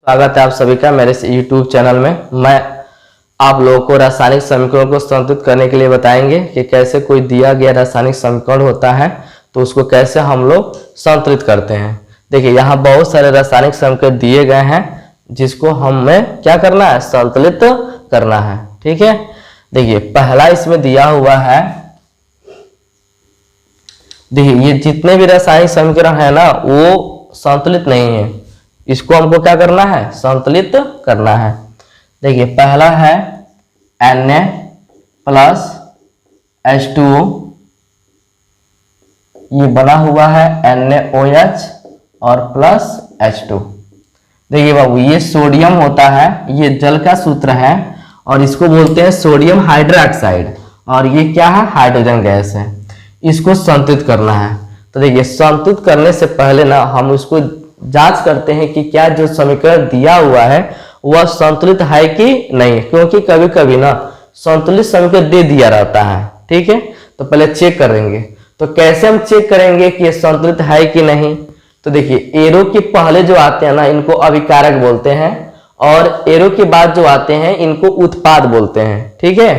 स्वागत है आप सभी का मेरे YouTube चैनल में। मैं आप लोगों को रासायनिक समीकरणों को संतुलित करने के लिए बताएंगे कि कैसे कोई दिया गया रासायनिक समीकरण होता है तो उसको कैसे हम लोग संतुलित करते हैं। देखिए यहाँ बहुत सारे रासायनिक समीकरण दिए गए हैं जिसको हमें क्या करना है, संतुलित करना है। ठीक है, देखिए पहला इसमें दिया हुआ है, देखिए ये जितने भी रासायनिक समीकरण है ना वो संतुलित नहीं है, इसको हमको क्या करना है, संतुलित करना है। देखिए पहला है Na प्लस H2O, ये बना हुआ है NaOH और प्लस H2। देखिए बाबू ये सोडियम होता है, ये जल का सूत्र है और इसको बोलते हैं सोडियम हाइड्रोक्साइड और ये क्या है, हाइड्रोजन गैस है। इसको संतुलित करना है। तो देखिए संतुलित करने से पहले ना हम उसको जांच करते हैं कि क्या जो समीकरण दिया हुआ है वह संतुलित है कि नहीं, क्योंकि कभी कभी ना संतुलित समीकरण दे दिया रहता है। ठीक है, तो पहले चेक करेंगे। तो कैसे हम चेक करेंगे कि ये संतुलित है कि नहीं, तो देखिए एरो के पहले जो आते हैं ना इनको अभिकारक बोलते हैं और एरो के बाद जो आते हैं इनको उत्पाद बोलते हैं। ठीक है,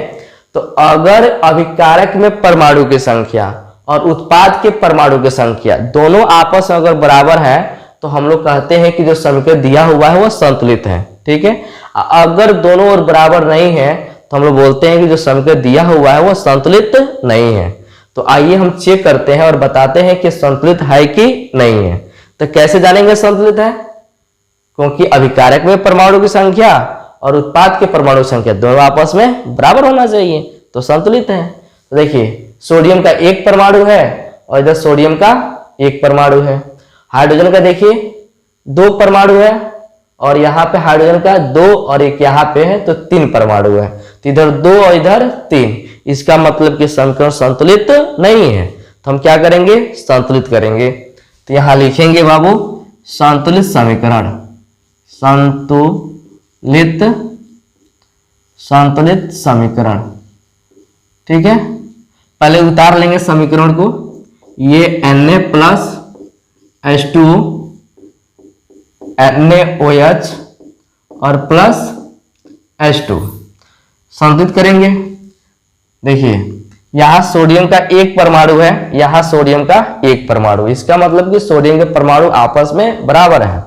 तो अगर अभिकारक में परमाणु की संख्या और उत्पाद के परमाणु की संख्या दोनों आपस में अगर बराबर है तो हम लोग कहते हैं कि जो समीकरण दिया हुआ है वह संतुलित है। ठीक है, अगर दोनों और बराबर नहीं है तो हम लोग बोलते हैं कि जो समीकरण दिया हुआ है वह संतुलित नहीं है। तो आइए हम चेक करते हैं और बताते हैं कि संतुलित है कि नहीं है। तो कैसे जानेंगे संतुलित है, क्योंकि अभिकारक में परमाणु की संख्या और उत्पाद के परमाणु संख्या दोनों आपस में बराबर होना चाहिए तो संतुलित है। तो देखिए सोडियम का एक परमाणु है और इधर सोडियम का एक परमाणु है। हाइड्रोजन का देखिए दो परमाणु है और यहाँ पे हाइड्रोजन का दो और एक यहाँ पे है तो तीन परमाणु है, तो इधर दो और इधर तीन, इसका मतलब कि समीकरण संतुलित नहीं है। तो हम क्या करेंगे, संतुलित करेंगे। तो यहाँ लिखेंगे बाबू संतुलित समीकरण, संतुलित समीकरण। ठीक है, पहले उतार लेंगे समीकरण को। ये Na प्लस H2O NaOH और प्लस H2 संतुलित करेंगे। देखिए यहां सोडियम का एक परमाणु है, यहां सोडियम का एक परमाणु, इसका मतलब कि सोडियम के परमाणु आपस में बराबर है।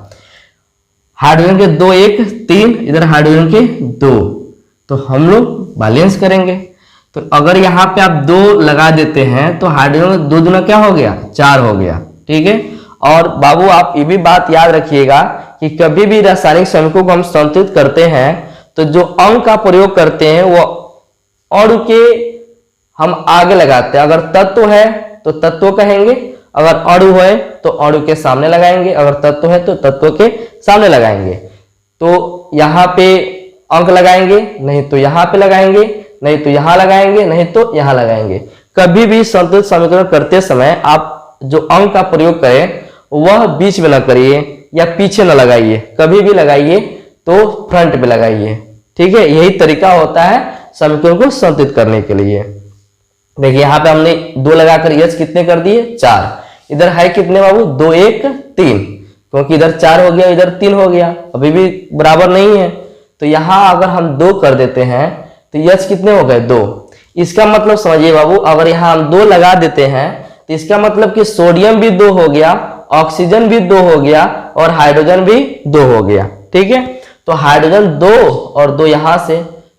हाइड्रोजन के दो एक तीन, इधर हाइड्रोजन के दो, तो हम लोग बैलेंस करेंगे। तो अगर यहाँ पे आप दो लगा देते हैं तो हाइड्रोजन दो दूना क्या हो गया, चार हो गया। ठीक है, और बाबू आप ये भी बात याद रखिएगा कि कभी भी रासायनिक समीकरणों को हम संतुलित करते हैं तो जो अंक का प्रयोग करते हैं वो अणु के हम आगे लगाते हैं। अगर तत्व है तो तत्व कहेंगे, अगर अणु है तो अणु के सामने लगाएंगे, अगर तत्व है तो तत्व के सामने लगाएंगे। तो यहाँ पे अंक लगाएंगे, नहीं तो यहाँ पे लगाएंगे, नहीं तो यहाँ लगाएंगे, नहीं तो यहाँ लगाएंगे। कभी भी संतुलित समीकरण करते समय आप जो अंक का प्रयोग करें वह बीच में न करिए या पीछे न लगाइए, कभी भी लगाइए तो फ्रंट पे लगाइए। ठीक है, यही तरीका होता है समीकरण को संतुलित करने के लिए। देखिए यहाँ पे हमने दो लगाकर H कितने कर दिए, चार। इधर है कितने बाबू, दो एक तीन, क्योंकि इधर चार हो गया इधर तीन हो गया, अभी भी बराबर नहीं है। तो यहाँ अगर हम दो कर देते हैं तो H कितने हो गए, दो। इसका मतलब समझिए बाबू, अगर यहाँ हम दो लगा देते हैं तो इसका मतलब कि सोडियम भी दो हो गया, ऑक्सीजन भी दो हो गया और हाइड्रोजन भी दो हो गया। ठीक है, तो हाइड्रोजन दो और दो यहाँ से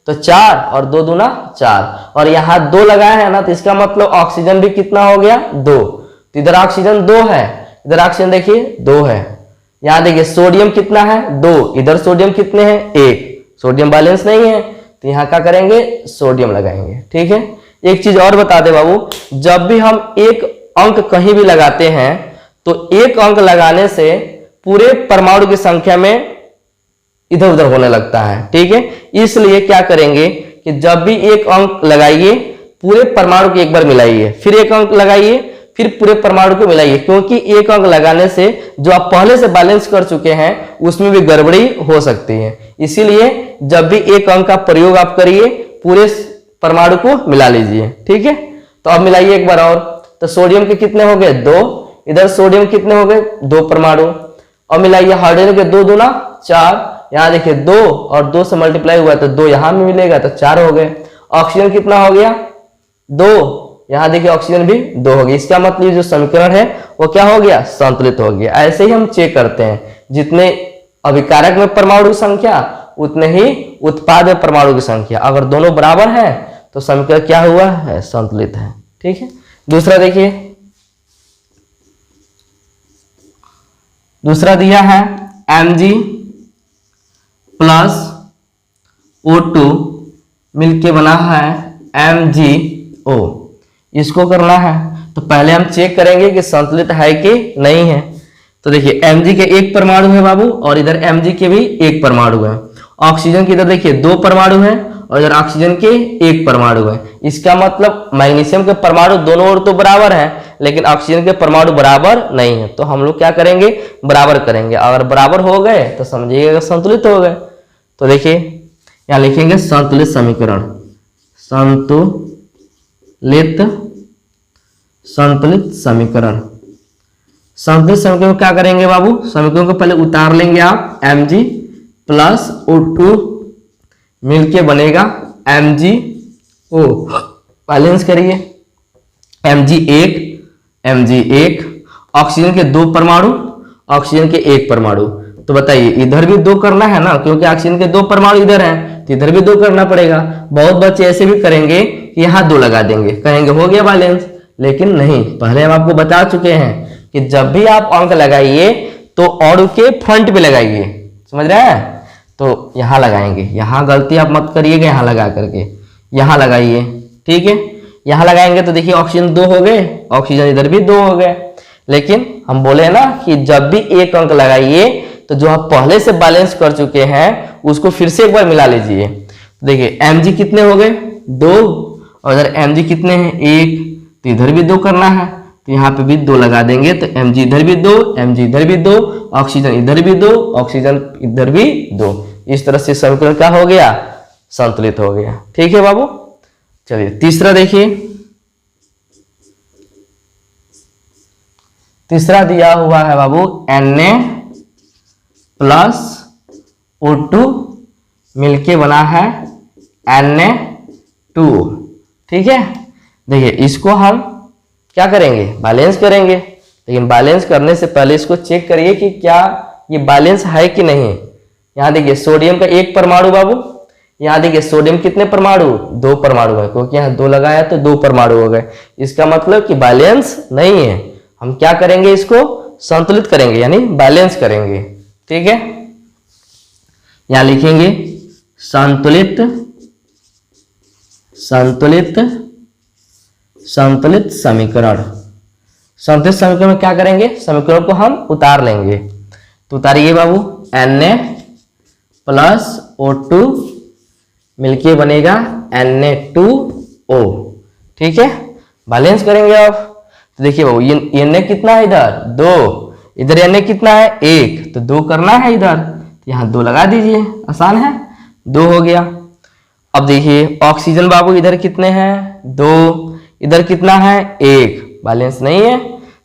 तो चार और दो दूना चार, और यहाँ दो लगाया है ना तो इसका मतलब ऑक्सीजन भी कितना हो गया, दो। तो इधर ऑक्सीजन दो है, इधर ऑक्सीजन देखिए दो है। यहाँ देखिए सोडियम कितना है, दो, इधर सोडियम कितने हैं, एक। सोडियम बैलेंस नहीं है तो यहाँ क्या करेंगे, सोडियम लगाएंगे। ठीक है, एक चीज और बता दे बाबू, जब भी हम एक अंक कहीं भी लगाते हैं तो एक अंक लगाने से पूरे परमाणु की संख्या में इधर उधर होने लगता है। ठीक है, इसलिए क्या करेंगे कि जब भी एक अंक लगाइए पूरे परमाणु को एक बार मिलाइए, फिर एक अंक लगाइए, फिर पूरे परमाणु को मिलाइए, क्योंकि एक अंक लगाने से जो आप पहले से बैलेंस कर चुके हैं उसमें भी गड़बड़ी हो सकती है। इसीलिए जब भी एक अंक का प्रयोग आप करिए पूरे परमाणु को मिला लीजिए। ठीक है, तो अब मिलाइए एक बार और। तो सोडियम के कितने हो गए, दो, इधर सोडियम कितने हो गए, दो परमाणु, और मिलाइए, हाइड्रोजन के 2 दूना 4, यहाँ देखिए 2 और 2 से मल्टीप्लाई हुआ तो 2 यहाँ में मिलेगा तो 4 हो गए। ऑक्सीजन कितना हो गया 2, यहाँ देखिए ऑक्सीजन भी 2 हो गया। इसका मतलब जो समीकरण है वो क्या हो गया, संतुलित हो गया। ऐसे ही हम चेक करते हैं, जितने अभिकारक में परमाणु की संख्या उतने ही उत्पाद में परमाणु की संख्या, अगर दोनों बराबर है तो समीकरण क्या हुआ है, संतुलित है। ठीक है, दूसरा देखिए, दूसरा दिया है Mg प्लस O2 मिलके बना है MgO। इसको करना है तो पहले हम चेक करेंगे कि संतुलित है कि नहीं है। तो देखिए Mg के 1 परमाणु है बाबू, और इधर Mg के भी 1 परमाणु है। ऑक्सीजन की इधर देखिए 2 परमाणु है और इधर ऑक्सीजन के 1 परमाणु है। इसका मतलब मैग्नीशियम के परमाणु दोनों ओर तो बराबर है, लेकिन ऑक्सीजन के परमाणु बराबर नहीं है। तो हम लोग क्या करेंगे, बराबर करेंगे। अगर बराबर हो गए तो समझिएगा संतुलित हो गए। तो देखिए यहाँ लिखेंगे संतुलित समीकरण, संतुलित समीकरण। संतुलित समीकरण क्या करेंगे बाबू, समीकरण को पहले उतार लेंगे आप। Mg प्लस O2 मिलके बनेगा MgO। बैलेंस करिए, Mg1 ऑक्सीजन के 2 परमाणु, ऑक्सीजन के 1 परमाणु। तो बताइए इधर भी 2 करना है ना, क्योंकि ऑक्सीजन के 2 परमाणु इधर हैं तो इधर भी 2 करना पड़ेगा। बहुत बच्चे ऐसे भी करेंगे कि यहाँ 2 लगा देंगे, कहेंगे हो गया बैलेंस, लेकिन नहीं। पहले हम आपको बता चुके हैं कि जब भी आप अंक लगाइए तो और के फ्रंट पे लगाइए, समझ रहे हैं। तो यहाँ लगाएंगे, यहाँ गलती आप मत करिएगा, यहाँ लगा करके यहाँ लगाइए। ठीक है, यहाँ लगाएंगे तो देखिए ऑक्सीजन 2 हो गए, ऑक्सीजन इधर भी 2 हो गए। लेकिन हम बोले ना कि जब भी एक अंक लगाइए तो जो आप पहले से बैलेंस कर चुके हैं उसको फिर से एक बार मिला लीजिए। देखिए Mg कितने हो गए 2, और इधर Mg कितने हैं 1, तो इधर भी 2 करना है तो यहाँ पे भी 2 लगा देंगे। तो Mg इधर भी 2, Mg इधर भी 2, ऑक्सीजन इधर भी 2, ऑक्सीजन इधर भी 2। इस तरह से समीकरण क्या हो गया, संतुलित हो गया। ठीक है बाबू, चलिए तीसरा देखिए। तीसरा दिया हुआ है बाबू Na प्लस O2 मिलके बना है Na2। ठीक है, देखिए इसको हम क्या करेंगे, बैलेंस करेंगे। लेकिन बैलेंस करने से पहले इसको चेक करिए कि क्या ये बैलेंस है कि नहीं। यहाँ देखिए सोडियम का 1 परमाणु बाबू, यहाँ देखिए सोडियम कितने परमाणु 2 परमाणु है, क्योंकि यहाँ 2 लगाया तो 2 परमाणु हो गए। इसका मतलब कि बैलेंस नहीं है। हम क्या करेंगे, इसको संतुलित करेंगे यानी बैलेंस करेंगे। ठीक है, यहाँ लिखेंगे संतुलित समीकरण। संतुलित समीकरण में क्या करेंगे, समीकरण को हम उतार लेंगे। तो उतारिए बाबू, Na प्लस O2 मिलके बनेगा Na2O। ठीक है, बैलेंस करेंगे आप। तो देखिए बाबू ये Na कितना है इधर 2, इधर Na कितना है 1, तो 2 करना है इधर, तो यहाँ 2 लगा दीजिए, आसान है, 2 हो गया। अब देखिए ऑक्सीजन बाबू इधर कितने हैं 2, इधर कितना है 1, बैलेंस नहीं है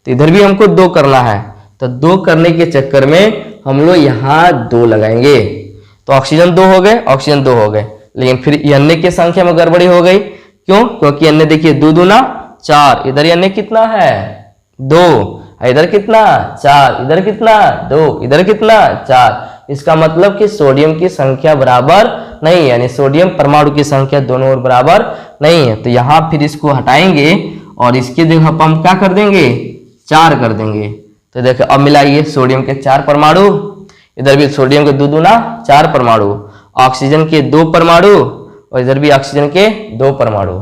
तो इधर भी हमको 2 करना है। तो 2 करने के चक्कर में हम लोग यहाँ 2 लगाएंगे, तो ऑक्सीजन 2 हो गए, ऑक्सीजन 2 हो गए। लेकिन फिर Na की संख्या में गड़बड़ी हो गई, क्यों, क्योंकि Na देखिए 2 दूना 4, इधर Na कितना है 2, इधर कितना 4, इधर कितना 2, इधर कितना 4। इसका मतलब कि सोडियम की संख्या बराबर नहीं है, यानी सोडियम परमाणु की संख्या दोनों ओर बराबर नहीं है। तो यहाँ फिर इसको हटाएंगे और इसकी जगह पर हम क्या कर देंगे 4 कर देंगे। तो देखो अब मिलाइए, सोडियम के 4 परमाणु, इधर भी सोडियम के 2 दूना 4 परमाणु, ऑक्सीजन के 2 परमाणु और इधर भी ऑक्सीजन के 2 परमाणु।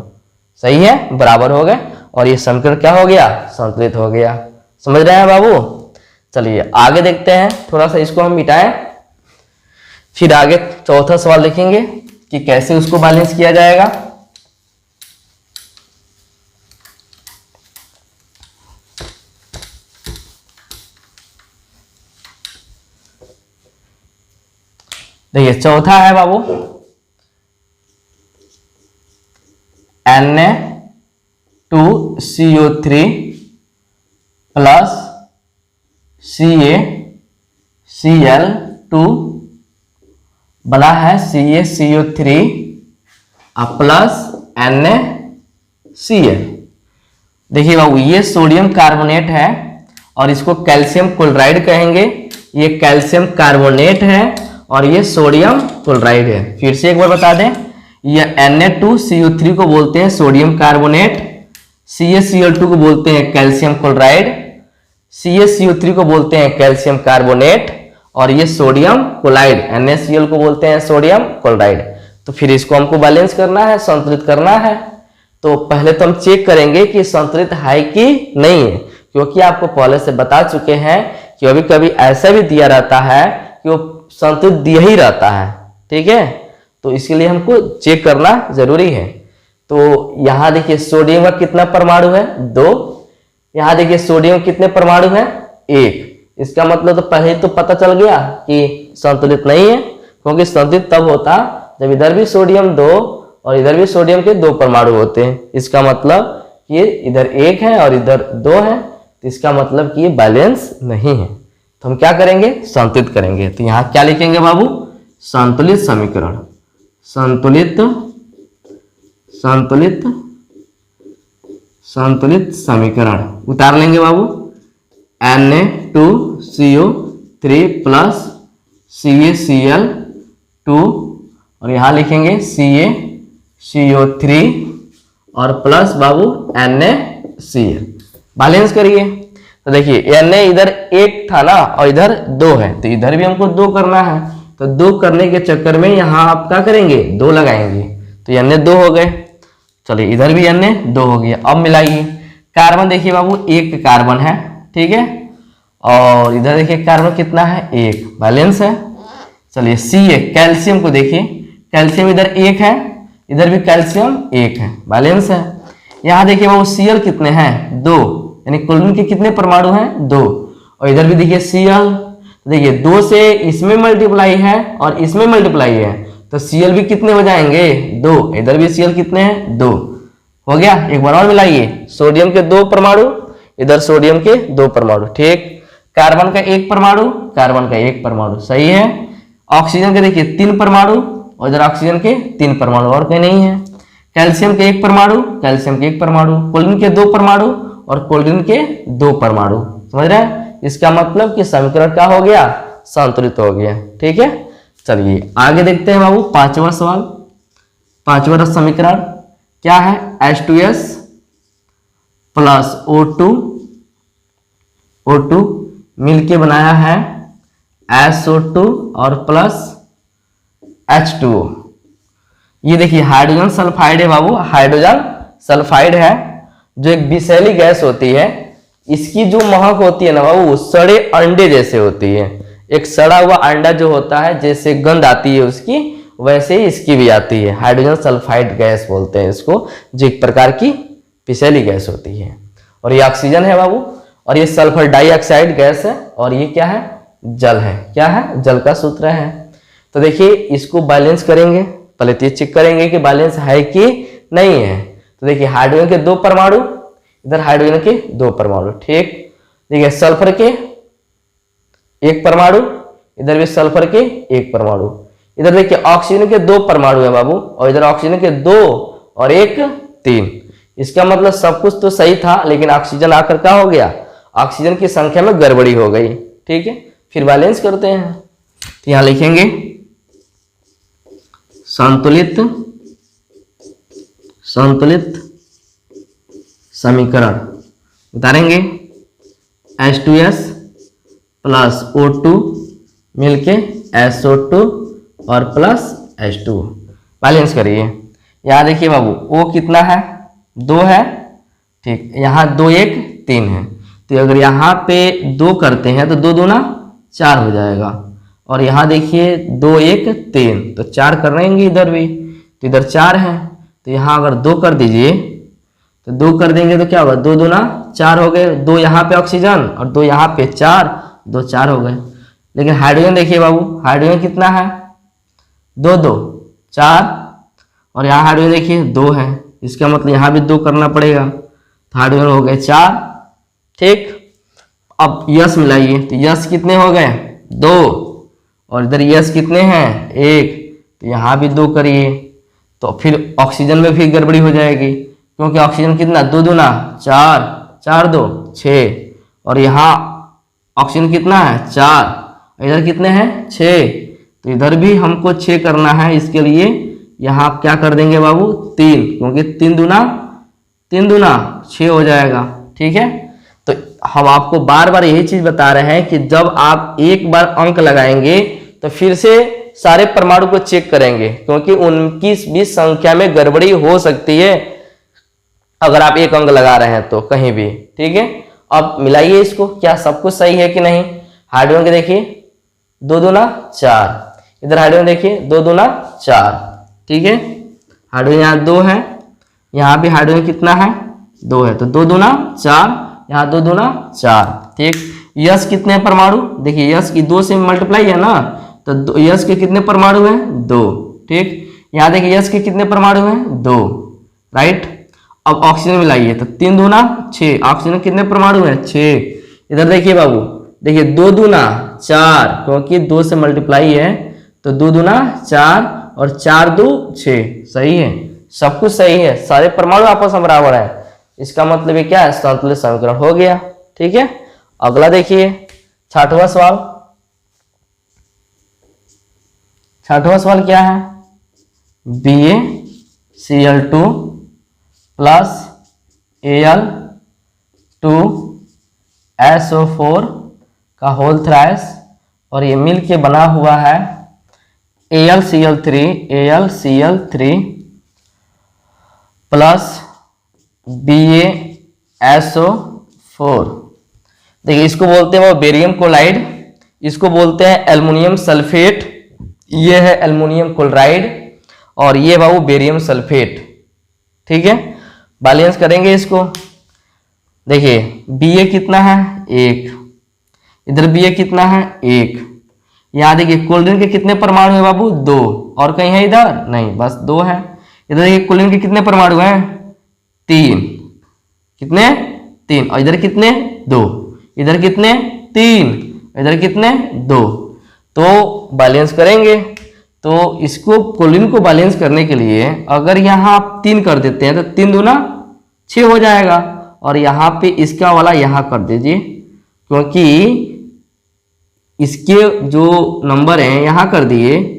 सही है, बराबर हो गए और ये समीकरण क्या हो गया, संतुलित हो गया। समझ रहे हैं बाबू। चलिए आगे देखते हैं, थोड़ा सा इसको हम मिटाएं, फिर आगे चौथा सवाल देखेंगे कि कैसे उसको बैलेंस किया जाएगा। देखिए चौथा है बाबू Na2CO3 प्लस Ca Cl2 बना है CaCO3 प्लस NaCl। देखिए बाबू ये सोडियम कार्बोनेट है और इसको कैल्शियम क्लोराइड कहेंगे। ये कैल्शियम कार्बोनेट है और ये सोडियम क्लोराइड है। फिर से एक बार बता दें, ये Na2CO3 को बोलते हैं सोडियम कार्बोनेट, CaCl2 को बोलते हैं कैल्शियम क्लोराइड, CaCO3 को बोलते हैं कैल्शियम कार्बोनेट और ये सोडियम क्लोराइड NaCl को बोलते हैं सोडियम क्लोराइड। तो फिर इसको हमको बैलेंस करना है, संतुलित करना है। तो पहले तो हम चेक करेंगे कि संतुलित है कि नहीं है, क्योंकि आपको पहले से बता चुके हैं कि कभी कभी ऐसा भी दिया रहता है कि वो संतुलित दिया ही रहता है। ठीक है, तो इसके लिए हमको चेक करना जरूरी है। तो यहाँ देखिए सोडियम का कितना परमाणु है, 2। यहाँ देखिए सोडियम कितने परमाणु है, 1। इसका मतलब तो पहले ही तो पता चल गया कि संतुलित नहीं है, क्योंकि संतुलित तब होता जब इधर भी सोडियम 2 और इधर भी सोडियम के 2 परमाणु होते हैं। इसका मतलब कि इधर 1 है और इधर 2 है, तो इसका मतलब कि ये बैलेंस नहीं है। तो हम क्या करेंगे, संतुलित करेंगे। तो यहाँ क्या लिखेंगे बाबू, संतुलित समीकरण, संतुलित संतुलित संतुलित समीकरण उतार लेंगे बाबू। Na2CO3 प्लस CaCl2 और यहाँ लिखेंगे CaCO3 और प्लस बाबू NaCl। बैलेंस करिए। तो देखिए Na इधर 1 था ना और इधर 2 है, तो इधर भी हमको 2 करना है। तो 2 करने के चक्कर में यहाँ आप क्या करेंगे, 2 लगाएंगे, तो Na 2 हो गए। चलिए इधर भी Na 2 हो गया। अब मिलाइए। कार्बन देखिए बाबू 1 कार्बन है, ठीक है, और इधर देखिए कार्बन कितना है, 1, बैलेंस है। चलिए Ca कैल्शियम को देखिए, कैल्शियम इधर 1 है, इधर भी कैल्शियम 1 है, बैलेंस है। यहाँ देखिए बाबू Cl कितने हैं, 2, यानी क्लोरीन के कितने परमाणु हैं, 2, और इधर भी देखिए Cl, देखिए 2 से इसमें मल्टीप्लाई है और इसमें मल्टीप्लाई है, तो Cl भी कितने हो जाएंगे, 2, इधर भी Cl कितने हैं, 2 हो गया। एक बार और मिलाइए, सोडियम के 2 परमाणु, इधर सोडियम के 2 परमाणु, ठीक। कार्बन का 1 परमाणु, कार्बन का 1 परमाणु, सही है। ऑक्सीजन के देखिए 3 परमाणु और इधर ऑक्सीजन के 3 परमाणु, और कहीं नहीं है। कैल्शियम के 1 परमाणु, कैल्शियम के 1 परमाणु, क्लोरीन के 2 परमाणु और क्लोरीन के 2 परमाणु, समझ रहे हैं। इसका मतलब कि समीकरण क्या हो गया, संतुलित हो गया, ठीक है। चलिए आगे देखते हैं बाबू, 5वां सवाल। 5वां समीकरण क्या है, H2S प्लस O2 मिलके बनाया है SO2 और प्लस H2O। ये देखिए हाइड्रोजन सल्फाइड है बाबू, हाइड्रोजन सल्फाइड है, जो एक विषैली गैस होती है। इसकी जो महक होती है ना बाबू, सड़े अंडे जैसे होती है। एक सड़ा हुआ अंडा जो होता है, जैसे गंध आती है उसकी, वैसे ही इसकी भी आती है। हाइड्रोजन सल्फाइड गैस बोलते हैं इसको, जो एक प्रकार की विषैली गैस होती है। और ये ऑक्सीजन है बाबू, और ये सल्फर डाइऑक्साइड गैस है, और ये क्या है, जल है। क्या है, जल का सूत्र है। तो देखिए इसको बैलेंस करेंगे, पहले तो ये चेक करेंगे कि बैलेंस है कि नहीं है। तो देखिए हाइड्रोजन के 2 परमाणु, इधर हाइड्रोजन के 2 परमाणु, ठीक। देखिए सल्फर के 1 परमाणु, इधर भी सल्फर के 1 परमाणु। इधर देखिए ऑक्सीजन के 2 परमाणु है बाबू, और इधर ऑक्सीजन के 2 और 1 3। इसका मतलब सब कुछ तो सही था, लेकिन ऑक्सीजन आकर क्या हो गया, ऑक्सीजन की संख्या में गड़बड़ी हो गई, ठीक है। फिर बैलेंस करते हैं। तो यहां लिखेंगे संतुलित समीकरण उतारेंगे। H2S प्लस O2 मिलके SO2 और प्लस H2। बैलेंस करिए। यहाँ देखिए बाबू O कितना है, 2 है, ठीक। यहाँ 2 1 3 है, तो अगर यहाँ पे 2 करते हैं तो 2 दूना 4 हो जाएगा। और यहाँ देखिए 2 1 3, तो 4 कर रहे हैं इधर भी, तो इधर 4 है, तो यहाँ अगर 2 कर दीजिए, तो 2 कर देंगे तो क्या होगा, 2 दूना 4 हो गए। 2 यहाँ पे ऑक्सीजन और 2 यहाँ पे, 4 2 4 हो गए। लेकिन हाइड्रोजन देखिए बाबू, हाइड्रोजन कितना है, 2 2 4, और यहाँ हाइड्रोजन देखिए 2 है, इसका मतलब यहाँ भी 2 करना पड़ेगा, तो हाइड्रोजन हो गए 4, ठीक। अब यस मिलाइए, तो यस कितने हो गए, 2, और इधर यस कितने हैं 1, तो यहाँ भी 2 करिए, तो फिर ऑक्सीजन में भी गड़बड़ी हो जाएगी, क्योंकि ऑक्सीजन कितना 2 दूना 4, 4 2 6, और यहाँ ऑक्सीजन कितना है 4, इधर कितने हैं 6, तो इधर भी हमको 6 करना है। इसके लिए यहाँ आप क्या कर देंगे बाबू 3, क्योंकि 3 दूना 6 हो जाएगा। ठीक है, तो हम आपको बार बार यही चीज बता रहे हैं कि जब आप एक बार अंक लगाएंगे तो फिर से सारे परमाणु को चेक करेंगे, क्योंकि उनकी भी संख्या में गड़बड़ी हो सकती है अगर आप एक अंक लगा रहे हैं तो कहीं भी। ठीक है, अब मिलाइए इसको, क्या सब कुछ सही है कि नहीं। हाइड्रोजन के देखिए 2 दूना 4, इधर हाइड्रोजन देखिए 2 दूना 4। ठीक है, हाइड्रोजन यहाँ 2 है, यहाँ भी हाइड्रोजन कितना है 2 है, तो 2 दूना 4, यहाँ 2 दूना 4। ठीक, यस कितने परमाणु, देखिए यस की 2 से मल्टीप्लाई है ना, तो यस के कितने परमाणु हैं 2। ठीक, यहाँ देखिए यस के कितने परमाणु हैं 2, राइट। अब ऑक्सीजन मिलाइए, तो 3 दूना 6, ऑक्सीजन कितने परमाणु हैं 6। इधर देखिए बाबू, देखिए 2 दूना 4, क्योंकि 2 से मल्टीप्लाई है, तो 2 दूना 4 और 4 2 6, सही है, सब कुछ सही है, सारे परमाणु आपस में बराबर है। इसका मतलब ये क्या है, संतुलित समीकरण हो गया। ठीक है, अगला देखिए 60वां सवाल। 60वां सवाल क्या है, BaCl2 प्लस Al2SO4 का होल थ्राइस, और ये मिल के बना हुआ है AlCl3 प्लस BaSO4। देखिए इसको बोलते हैं वो बेरियम क्लोराइड, इसको बोलते हैं एल्युमिनियम सल्फेट, ये है एल्युमिनियम क्लोराइड और ये बाबू बेरियम सल्फेट। ठीक है, बैलेंस करेंगे इसको। देखिए Ba कितना है 1, इधर Ba कितना है 1, यहाँ देखिए क्लोरीन के कितने परमाणु है बाबू 2, और कहीं है इधर नहीं, बस 2 है। इधर देखिए क्लोरीन के कितने परमाणु हैं 3, कितने 3, और इधर कितने 2, इधर कितने 3, इधर कितने 2, तो बैलेंस करेंगे। तो इसको क्लोरीन को बैलेंस करने के लिए अगर यहाँ आप 3 कर देते हैं तो 3 दूना 6 हो जाएगा, और यहाँ पे इसका वाला यहाँ कर दीजिए, क्योंकि इसके जो नंबर हैं यहाँ कर दिए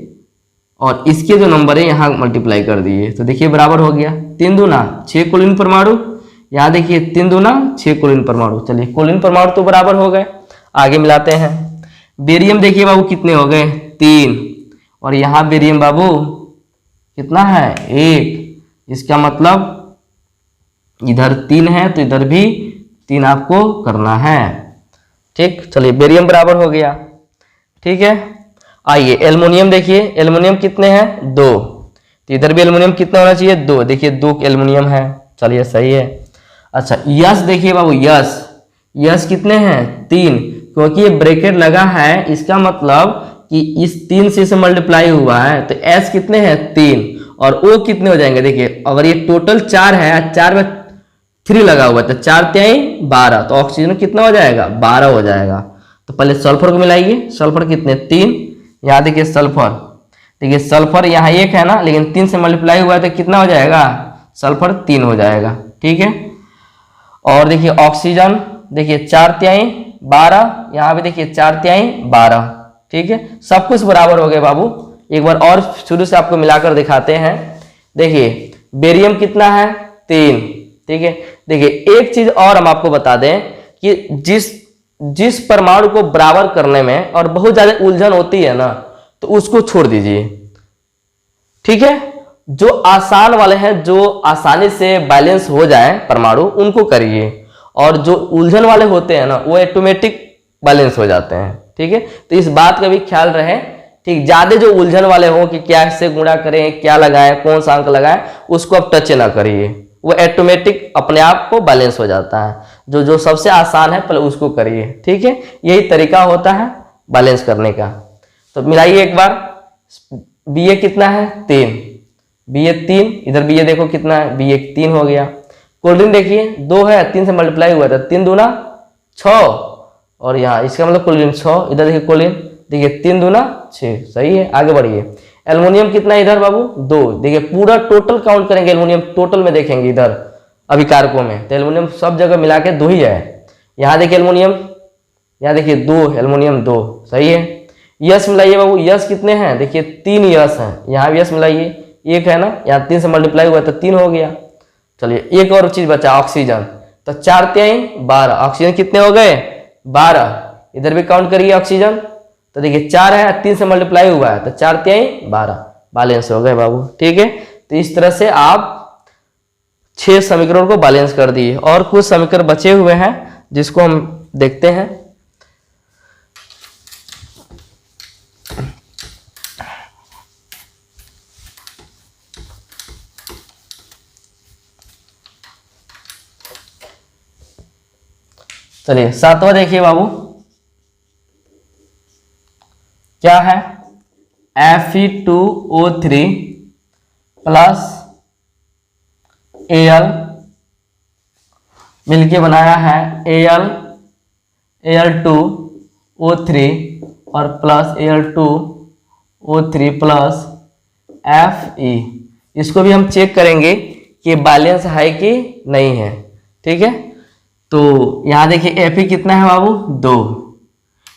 और इसके जो नंबर है यहाँ मल्टीप्लाई कर दिए, तो देखिए बराबर हो गया। 3 दूना 6 क्लोरीन परमाणु, यहाँ देखिए 3 दूना 6 क्लोरीन परमाणु। चलिए क्लोरीन परमाणु तो बराबर हो गए, आगे मिलाते हैं। बेरियम देखिए बाबू कितने हो गए 3, और यहाँ बेरियम बाबू कितना है 1, इसका मतलब इधर 3 है तो इधर भी 3 आपको करना है। ठीक, चलिए बेरियम बराबर हो गया। ठीक है, आइए एल्युमिनियम देखिए, एल्युमिनियम कितने हैं 2, तो इधर भी एल्युमिनियम कितना होना चाहिए 2, देखिए 2 एल्युमिनियम है, चलिए सही है। अच्छा यस देखिए बाबू, यस कितने हैं 3, क्योंकि ये ब्रैकेट लगा है, इसका मतलब कि इस 3 से मल्टीप्लाई हुआ है, तो एस कितने हैं 3, और ओ कितने हो जाएंगे। देखिए अगर ये टोटल 4 है, 4 में 3 लगा हुआ है, तो 4 3 12, तो ऑक्सीजन कितना हो जाएगा 12 हो जाएगा। तो पहले सल्फर को मिलाइए, सल्फर कितने 3, यहाँ देखिए सल्फर, देखिए सल्फर यहाँ 1 है ना, लेकिन 3 से मल्टीप्लाई हुआ है तो कितना हो जाएगा सल्फर 3 हो जाएगा। ठीक है, और देखिए ऑक्सीजन देखिए 4 3 12, यहाँ भी देखिए 4 3 12। ठीक है, सब कुछ बराबर हो गए बाबू। एक बार और शुरू से आपको मिलाकर दिखाते हैं। देखिए बेरियम कितना है 3। ठीक है, देखिए एक चीज और हम आपको बता दें कि जिस परमाणु को बराबर करने में और बहुत ज्यादा उलझन होती है ना, तो उसको छोड़ दीजिए। ठीक है, जो आसान वाले हैं, जो आसानी से बैलेंस हो जाए परमाणु, उनको करिए, और जो उलझन वाले होते हैं ना, वो ऑटोमेटिक बैलेंस हो जाते हैं। ठीक है, तो इस बात का भी ख्याल रहे। ठीक, ज्यादा जो उलझन वाले हो कि क्या से गुणा करें, क्या लगाएं, कौन सा अंक लगाएं, उसको आप टच ना करिए, वो ऑटोमेटिक अपने आप को बैलेंस हो जाता है। जो सबसे आसान है पहले उसको करिए। ठीक है, यही तरीका होता है बैलेंस करने का। तो मिलाइए एक बार, Ba कितना है 3, Ba 3, इधर Ba देखो कितना है, Ba 3 हो गया। क्लोरीन देखिए 2 है, 3 से मल्टीप्लाई हुआ था, 3 दूना 6, और यहाँ इसका मतलब क्लोरीन 6, इधर देखिए क्लोरीन देखिए 3 दूना 6, सही है। आगे बढ़िए, एल्युमिनियम कितना है इधर बाबू 2, देखिए पूरा टोटल काउंट करेंगे, एल्युमिनियम टोटल में देखेंगे इधर अभिकारकों में, तो एल्युमिनियम सब जगह मिला के 2 ही है। यहाँ देखिए एल्युमिनियम, यहाँ देखिए 2 एल्युमिनियम 2, सही है। यश मिलाइए बाबू, यश कितने हैं, देखिए 3 यश हैं, यहाँ भी यश मिलाइए, 1 है ना, यहाँ 3 से मल्टीप्लाई हुआ तो 3 हो गया। चलिए एक और चीज बचा, ऑक्सीजन, तो 4 3 12, ऑक्सीजन कितने हो गए 12, इधर भी काउंट करिए ऑक्सीजन, तो देखिए 4 है, 3 से मल्टीप्लाई हुआ है तो 4 3 12, बैलेंस हो गए बाबू, ठीक है। तो इस तरह से आप 6 समीकरण को बैलेंस कर दिए, और कुछ समीकरण बचे हुए हैं जिसको हम देखते हैं। चलिए 7वां देखिए बाबू, क्या है, Fe2O3 प्लस Al मिलके बनाया है Al2O3 और प्लस Al2O3 प्लस Fe। इसको भी हम चेक करेंगे कि बैलेंस है कि नहीं है, ठीक है। तो यहाँ देखिए Fe कितना है बाबू 2,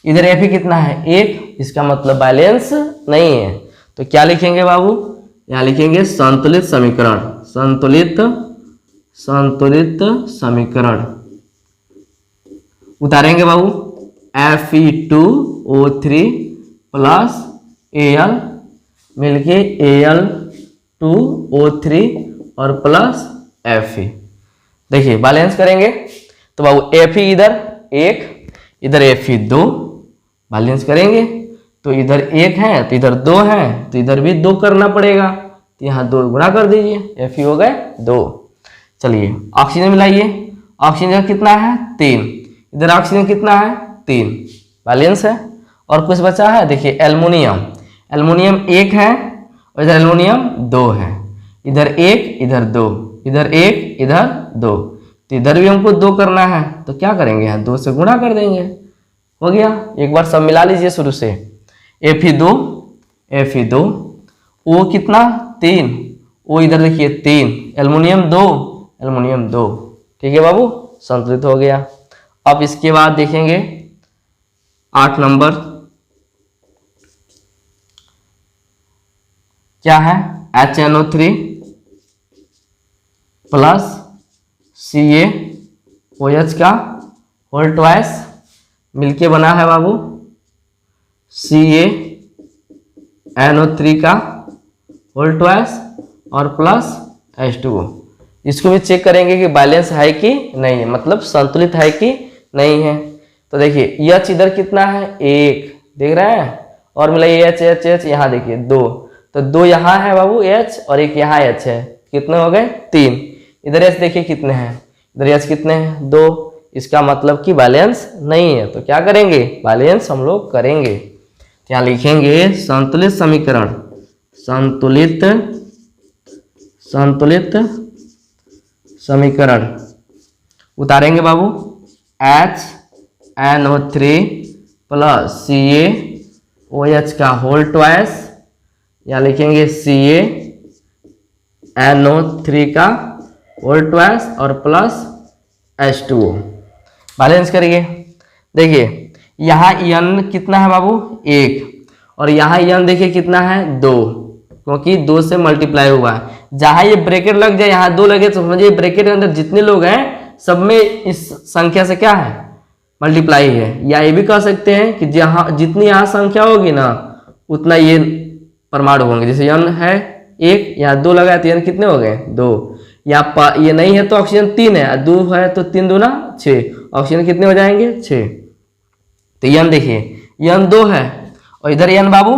इधर Fe कितना है 1, इसका मतलब बैलेंस नहीं है। तो क्या लिखेंगे बाबू, यहाँ लिखेंगे संतुलित समीकरण, संतुलित समीकरण उतारेंगे बाबू, Fe2O3 प्लस Al मिलके Al2O3 और प्लस Fe। देखिए बैलेंस करेंगे तो बाबू Fe इधर 1, इधर Fe 2, बैलेंस करेंगे तो इधर 1 है तो इधर 2 है, तो इधर भी 2 करना पड़ेगा, तो यहाँ 2 गुणा कर दीजिए, Fe हो गए 2। चलिए ऑक्सीजन मिलाइए, ऑक्सीजन कितना है 3, इधर ऑक्सीजन कितना है 3, बैलेंस है। और कुछ बचा है, देखिए एल्युमिनियम, एल्युमिनियम 1 है और इधर एल्युमिनियम 2 है, इधर 1 इधर 2, इधर 1 इधर 2, तो इधर भी हमको 2 करना है, तो क्या करेंगे यहाँ 2 से गुणा कर देंगे, हो गया। एक बार सब मिला लीजिए शुरू से, Fe2 O कितना 3, O इधर देखिए 3, एल्युमिनियम 2 एल्युमिनियम 2, ठीक है बाबू, संतुलित हो गया। अब इसके बाद देखेंगे 8 नंबर, क्या है, HNO3 प्लस CaOH का होल ट्वाइस मिलके बना है बाबू CaNO3 का होल ट्वाइस और प्लस H2O। इसको भी चेक करेंगे कि बैलेंस है कि नहीं है, मतलब संतुलित है कि नहीं है। तो देखिए H इधर कितना है 1, देख रहे हैं, और मिलाइए H यहाँ देखिए 2, तो 2 यहाँ है बाबू H और 1 यहाँ H है, कितने हो गए 3, इधर H देखिए कितने हैं, इधर H कितने हैं 2, इसका मतलब कि बैलेंस नहीं है। तो क्या करेंगे, बैलेंस हम लोग करेंगे, क्या लिखेंगे, संतुलित समीकरण, संतुलित समीकरण उतारेंगे बाबू, HNO3 प्लस CaOH का होल ट्वाइस, या लिखेंगे CaNO3 का होल ट्वाइस और प्लस H2O, बैलेंस करिए। देखिए यहाँ N कितना है बाबू 1, और यहाँ N देखिए कितना है 2, क्योंकि 2 से मल्टीप्लाई हुआ है। जहां ये ब्रैकेट लग जाए, यहाँ 2 लगे तो समझिए ब्रैकेट के अंदर जितने लोग हैं सब में इस संख्या से क्या है मल्टीप्लाई है। या ये भी कह सकते हैं कि जहां जितनी यहाँ संख्या होगी ना उतना ये परमाणु होंगे। जैसे N है 1, यहाँ 2 लगा है तो N कितने हो गए 2, या ये नहीं है तो ऑक्सीजन 3 है, 2 है तो 3 दूना 6, ऑक्सीजन कितने हो जाएंगे 6। तो N देखिए N 2 है और इधर N बाबू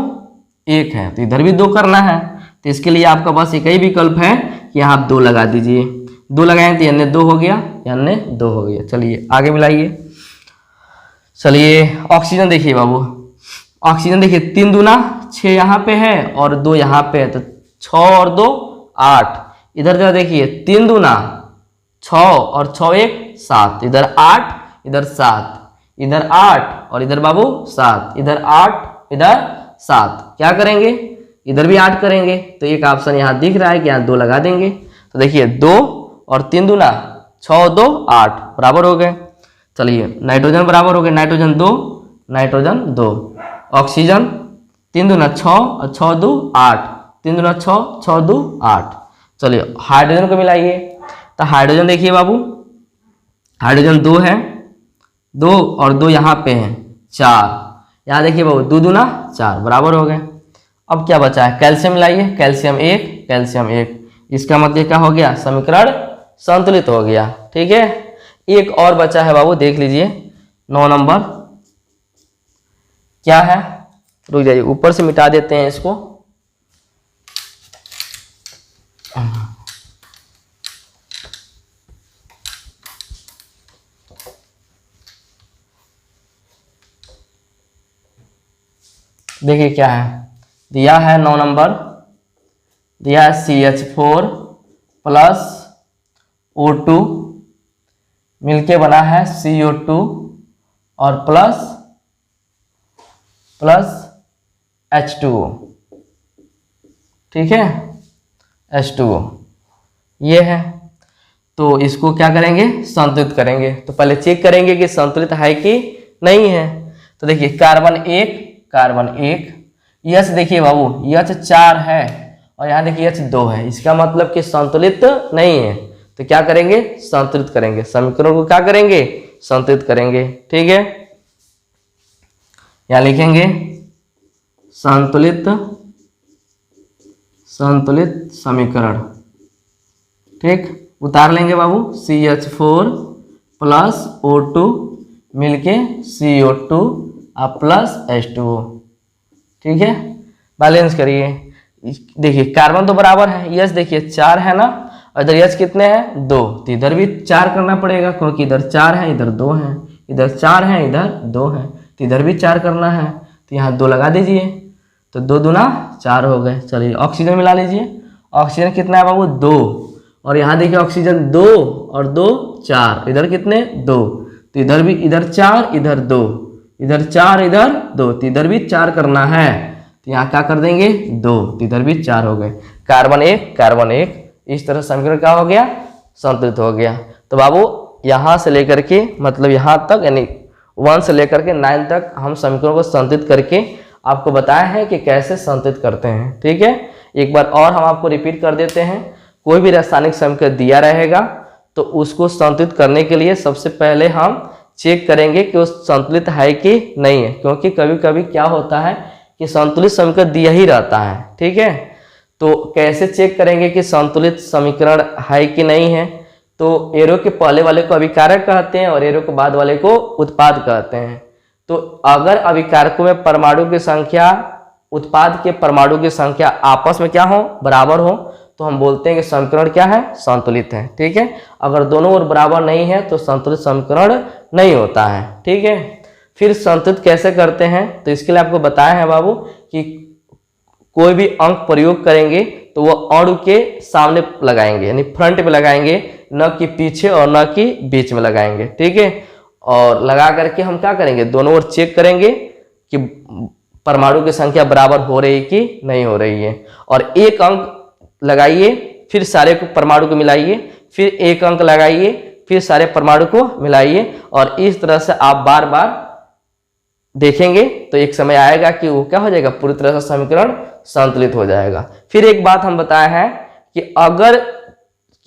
1 है, तो इधर भी 2 करना है। तो इसके लिए आपका बस एक ही विकल्प है कि यहाँ आप 2 लगा दीजिए, 2 लगाएं तो N 2 हो गया, N 2 हो गया। चलिए आगे मिलाइए। चलिए ऑक्सीजन देखिए बाबू, ऑक्सीजन देखिए 3 दूना 6 यहाँ पे है और 2 यहाँ पे है, तो 6 और 2 8, इधर जरा देखिए 3 दूना 6 और 6 1 7, इधर 8 इधर 7, इधर 8 और इधर बाबू 7, इधर 8 इधर 7, क्या करेंगे इधर भी 8 करेंगे, तो एक ऑप्शन यहाँ दिख रहा है कि यहाँ 2 लगा देंगे। तो देखिए 2 और 3 दूना 6 2 8 बराबर हो गए। चलिए नाइट्रोजन बराबर हो गए, नाइट्रोजन 2 नाइट्रोजन 2, ऑक्सीजन 3 दूना 6 और 6 2 8, 3 दूना 6 6 2 8। चलिए हाइड्रोजन को मिलाइए, तो हाइड्रोजन देखिए बाबू, हाइड्रोजन 2 है, 2 और 2 यहाँ पे हैं 4, यहाँ देखिए बाबू 2 दूना 4 बराबर हो गए। अब क्या बचा है, कैल्शियम मिलाइए, कैल्शियम 1 कैल्शियम 1, इसका मतलब क्या हो गया, समीकरण संतुलित हो गया। ठीक है, एक और बचा है बाबू, देख लीजिए 9 नंबर क्या है, रुक जाइए ऊपर से मिटा देते हैं इसको। देखिए क्या है, दिया है 9 नंबर, दिया है CH4 प्लस O2 मिलके बना है CO2 और प्लस H2O। ठीक है, H2O ये है, तो इसको क्या करेंगे, संतुलित करेंगे। तो पहले चेक करेंगे कि संतुलित है कि नहीं है। तो देखिए कार्बन 1 यह देखिए बाबू यह 4 है और यहाँ देखिए यह 2 है, इसका मतलब कि संतुलित नहीं है। तो क्या करेंगे, संतुलित करेंगे, समीकरण को क्या करेंगे, संतुलित करेंगे। ठीक है, यहाँ लिखेंगे संतुलित समीकरण। ठीक, उतार लेंगे बाबू, CH4 प्लस O2 मिलके CO2 और प्लस H2O। ठीक है, बैलेंस करिए, देखिए कार्बन तो बराबर है, यस देखिए 4 है ना, और इधर यस कितने हैं 2, तो इधर भी 4 करना पड़ेगा क्योंकि इधर 4 है इधर 2 है, इधर 4 है इधर 2 है, तो इधर भी 4 करना है, तो यहाँ 2 लगा दीजिए, तो 2 दूना 4 हो गए। चलिए ऑक्सीजन मिला लीजिए, ऑक्सीजन कितना है बाबू 2, और यहाँ देखिए ऑक्सीजन 2 और 2 4, इधर कितने 2, तो इधर भी इधर 4 इधर 2, इधर 4 इधर 2, तो इधर भी 4 करना है, तो यहाँ क्या कर देंगे 2, तो इधर भी 4 हो गए। कार्बन 1 इस तरह समीकरण क्या हो गया, संतुलित हो गया। तो बाबू यहाँ से लेकर के मतलब यहाँ तक यानी 1 से लेकर के 9 तक हम समीकरणों को संतुलित करके आपको बताया है कि कैसे संतुलित करते हैं। ठीक है, एक बार और हम आपको रिपीट कर देते हैं। कोई भी रासायनिक समीकरण दिया रहेगा तो उसको संतुलित करने के लिए सबसे पहले हम चेक करेंगे कि वो संतुलित है कि नहीं है, क्योंकि कभी कभी क्या होता है कि संतुलित समीकरण दिया ही रहता है। ठीक है, तो कैसे चेक करेंगे कि संतुलित समीकरण है कि नहीं है, तो एरो के पहले वाले को अभिकारक कहते हैं और एरो के बाद वाले को उत्पाद कहते हैं। तो अगर अभिकारकों में परमाणु की संख्या उत्पाद के परमाणु की संख्या आपस में क्या हो, बराबर हो, तो हम बोलते हैं कि समीकरण क्या है, संतुलित है। ठीक है, अगर दोनों ओर बराबर नहीं है तो संतुलित समीकरण नहीं होता है। ठीक है, फिर संतुलित कैसे करते हैं, तो इसके लिए आपको बताया है बाबू कि कोई भी अंक प्रयोग करेंगे तो वो अणु के सामने लगाएंगे यानी फ्रंट पे लगाएंगे, न कि पीछे और न कि बीच में लगाएंगे। ठीक है, और लगा करके हम क्या करेंगे, दोनों ओर चेक करेंगे कि परमाणु की संख्या बराबर हो रही है कि नहीं हो रही है, और एक अंक लगाइए फिर सारे को परमाणु को मिलाइए, फिर एक अंक लगाइए फिर सारे परमाणु को मिलाइए, और इस तरह से आप बार बार देखेंगे तो एक समय आएगा कि वो क्या हो जाएगा, पूरी तरह से समीकरण संतुलित हो जाएगा। फिर एक बात हम बताया है कि अगर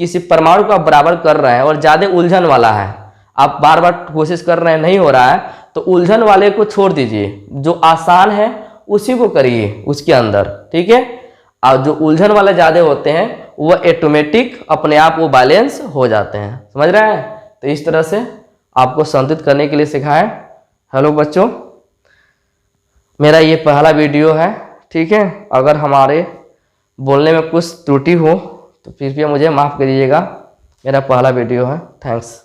किसी परमाणु को आप बराबर कर रहे हैं और ज्यादा उलझन वाला है, आप बार बार कोशिश कर रहे हैं नहीं हो रहा है, तो उलझन वाले को छोड़ दीजिए, जो आसान है उसी को करिए उसके अंदर। ठीक है, और जो उलझन वाले ज्यादा होते हैं वो ऑटोमेटिक अपने आप वो बैलेंस हो जाते हैं। समझ रहे हैं, तो इस तरह से आपको संतुलित करने के लिए सिखाएं। हेलो बच्चों, मेरा ये पहला वीडियो है। ठीक है, अगर हमारे बोलने में कुछ त्रुटि हो तो फिर भी मुझे माफ़ करिएगा, मेरा पहला वीडियो है। थैंक्स।